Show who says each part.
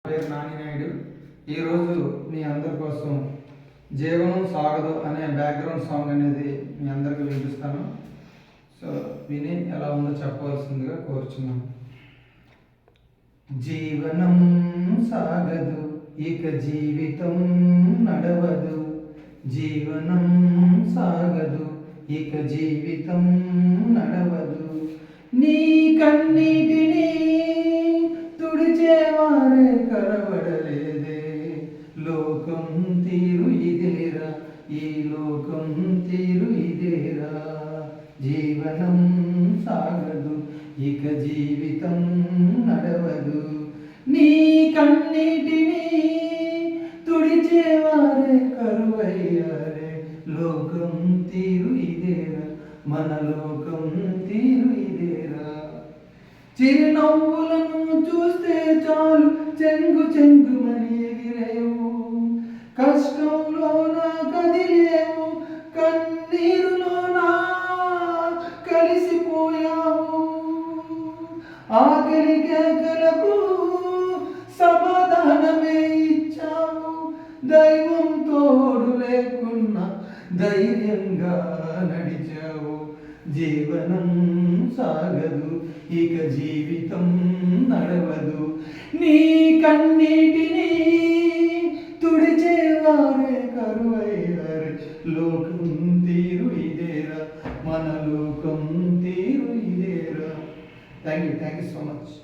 Speaker 1: పేరు నాని నాయుడు. ఈరోజు మీ అందరి కోసం జీవనం సాగదు అనే బ్యాక్గ్రౌండ్ సాంగ్ అనేది మీ అందరికి వినిపిస్తాను. సో విని ఎలా ఉందో చెప్పవలసిందిగా కోరుచున్నాను. జీవనం సాగదు ఇక జీవితం నడవదు, జీవనం సాగదు ఇక జీవితం నడవదు. నీ కన్నీటిని తుడిచేవారే కనబడలేదే, లోకం తీరు ఇదేరా, ఈ లోకం తీరు ఇదేరా. జీవనం సాగదు ఇక జీవితం నడవదు. నీ కన్నీటిని తుడిచేవారే కరువయ్యారే, లోకం తీరు ఇదేరా, మన లోకం తీరు ఇదేరా. చిరునవ్వులను చూస్తే చాలు చెంగు చెంగుమని ఎగిరేవు, కష్టంలోన కదిలేవు, కన్నీరులోనా కలిసిపోయావు. ఆఖరి కేకలకు సమాధానమే ఇచ్చావు, దైవం తోడు లేకున్నా ధైర్యంగా నడిచావు. జీవనం సాగదు ఇక జీవితం నడవదు. నీ కన్నీటిని తుడిచేవారే కరువయ్యారే, లోకం తీరు ఇదేరా, మన లోకం తీరు ఇదేరా. Thank you so much.